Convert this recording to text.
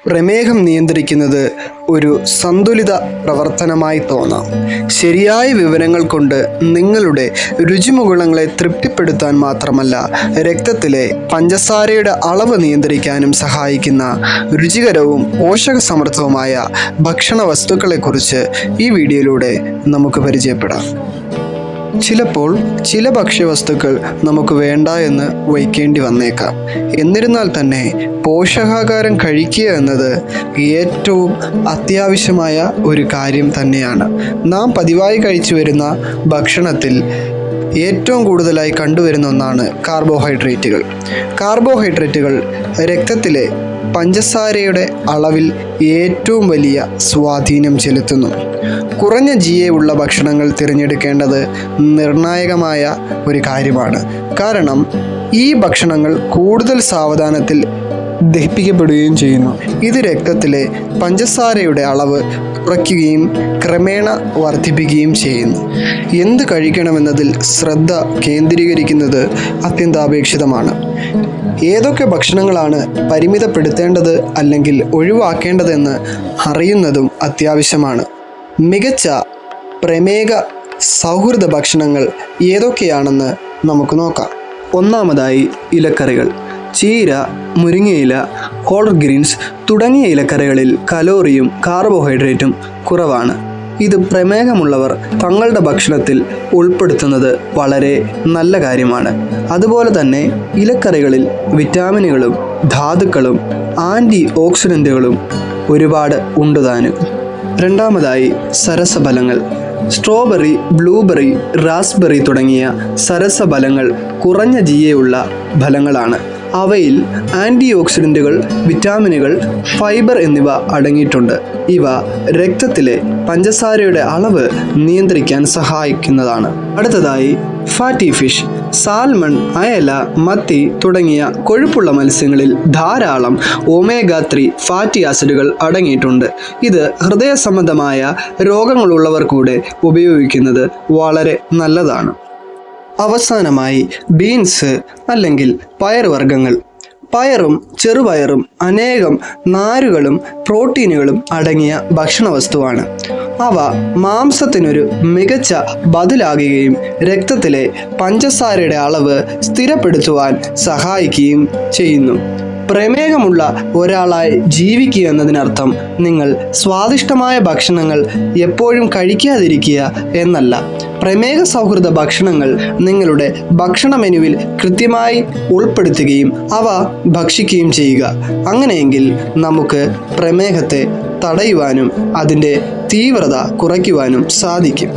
പ്രമേഹം നിയന്ത്രിക്കുന്നത് ഒരു സന്തുലിത പ്രവർത്തനമായി തോന്നാം. ശരിയായ വിവരങ്ങൾ കൊണ്ട് നിങ്ങളുടെ രുചിമുകുളങ്ങളെ തൃപ്തിപ്പെടുത്താൻ മാത്രമല്ല, രക്തത്തിലെ പഞ്ചസാരയുടെ അളവ് നിയന്ത്രിക്കാനും സഹായിക്കുന്ന രുചികരവും പോഷകസമൃദ്ധവുമായ ഭക്ഷണ വസ്തുക്കളെക്കുറിച്ച് ഈ വീഡിയോയിലൂടെ നമുക്ക് പരിചയപ്പെടാം. ചിലപ്പോൾ ചില ഭക്ഷ്യവസ്തുക്കൾ നമുക്ക് വേണ്ട എന്ന് വയ്ക്കേണ്ടി വന്നേക്കാം. എന്നിരുന്നാൽ തന്നെ പോഷകാഹാരം കഴിക്കുക എന്നത് ഏറ്റവും അത്യാവശ്യമായ ഒരു കാര്യം തന്നെയാണ്. നാം പതിവായി കഴിച്ചു വരുന്ന ഭക്ഷണത്തിൽ ഏറ്റവും കൂടുതലായി കണ്ടുവരുന്ന ഒന്നാണ് കാർബോഹൈഡ്രേറ്റുകൾ. കാർബോഹൈഡ്രേറ്റുകൾ രക്തത്തിലെ പഞ്ചസാരയുടെ അളവിൽ ഏറ്റവും വലിയ സ്വാധീനം ചെലുത്തുന്നു. കുറഞ്ഞ GA ഉള്ള ഭക്ഷണങ്ങൾ തിരഞ്ഞെടുക്കേണ്ടത് നിർണായകമായ ഒരു കാര്യമാണ്. കാരണം ഈ ഭക്ഷണങ്ങൾ കൂടുതൽ സാവധാനത്തിൽ ദഹിപ്പിക്കപ്പെടുകയും ചെയ്യുന്നു. ഇത് രക്തത്തിലെ പഞ്ചസാരയുടെ അളവ് കുറയ്ക്കുകയും ക്രമേണ വർദ്ധിപ്പിക്കുകയും ചെയ്യുന്നു. എന്ത് കഴിക്കണമെന്നതിൽ ശ്രദ്ധ കേന്ദ്രീകരിക്കുന്നത് അത്യന്താപേക്ഷിതമാണ്. ഏതൊക്കെ ഭക്ഷണങ്ങളാണ് പരിമിതപ്പെടുത്തേണ്ടത് അല്ലെങ്കിൽ ഒഴിവാക്കേണ്ടതെന്ന് അറിയുന്നതും അത്യാവശ്യമാണ്. മികച്ച പ്രമേഹ സൗഹൃദ ഭക്ഷണങ്ങൾ ഏതൊക്കെയാണെന്ന് നമുക്ക് നോക്കാം. ഒന്നാമതായി ഇലക്കറികൾ. ചീര, മുരിങ്ങയില, കോളർ ഗ്രീൻസ് തുടങ്ങിയ ഇലക്കറികളിൽ കലോറിയും കാർബോഹൈഡ്രേറ്റും കുറവാണ്. ഇത് പ്രമേഹമുള്ളവർ തങ്ങളുടെ ഭക്ഷണത്തിൽ ഉൾപ്പെടുത്തുന്നത് വളരെ നല്ല കാര്യമാണ്. അതുപോലെ തന്നെ ഇലക്കറികളിൽ വിറ്റാമിനുകളും ധാതുക്കളും ആൻറ്റി ഓക്സിഡൻറ്റുകളും ഒരുപാട് ഉണ്ടുതാനും. രണ്ടാമതായി സരസഫലങ്ങൾ. സ്ട്രോബെറി, ബ്ലൂബെറി, റാസ്ബെറി തുടങ്ങിയ സരസഫലങ്ങൾ കുറഞ്ഞ GA ഉള്ള ഫലങ്ങളാണ്. അവയിൽ ആൻറ്റി ഓക്സിഡൻറ്റുകൾ, വിറ്റാമിനുകൾ, ഫൈബർ എന്നിവ അടങ്ങിയിട്ടുണ്ട്. ഇവ രക്തത്തിലെ പഞ്ചസാരയുടെ അളവ് നിയന്ത്രിക്കാൻ സഹായിക്കുന്നതാണ്. അടുത്തതായി ഫാറ്റി ഫിഷ്. സാൽമൺ, അയല, മത്തി തുടങ്ങിയ കൊഴുപ്പുള്ള മത്സ്യങ്ങളിൽ ധാരാളം omega-3 ഫാറ്റി ആസിഡുകൾ അടങ്ങിയിട്ടുണ്ട്. ഇത് ഹൃദയ സംബന്ധമായ രോഗങ്ങളുള്ളവർ കൂടെ ഉപയോഗിക്കുന്നത് വളരെ നല്ലതാണ്. അവസാനമായി ബീൻസ് അല്ലെങ്കിൽ പയറുവർഗ്ഗങ്ങൾ. പയറും ചെറുപയറും അനേകം നാരുകളും പ്രോട്ടീനുകളും അടങ്ങിയ ഭക്ഷണ വസ്തുവാണ്. അവ മാംസത്തിനൊരു മികച്ച ബദലാകുകയും രക്തത്തിലെ പഞ്ചസാരയുടെ അളവ് സ്ഥിരപ്പെടുത്തുവാൻ സഹായിക്കുകയും ചെയ്യുന്നു. പ്രമേഹമുള്ള ഒരാളായി ജീവിക്കുക എന്നതിനർത്ഥം നിങ്ങൾ സ്വാദിഷ്ടമായ ഭക്ഷണങ്ങൾ എപ്പോഴും കഴിക്കാതിരിക്കുക എന്നല്ല. പ്രമേഹ സൗഹൃദ ഭക്ഷണങ്ങൾ നിങ്ങളുടെ ഭക്ഷണ മെനുവിൽ കൃത്യമായി ഉൾപ്പെടുത്തുകയും അവ ഭക്ഷിക്കുകയും ചെയ്യുക. അങ്ങനെയെങ്കിൽ നമുക്ക് പ്രമേഹത്തെ തടയുവാനും അതിൻ്റെ തീവ്രത കുറയ്ക്കുവാനും സാധിക്കും.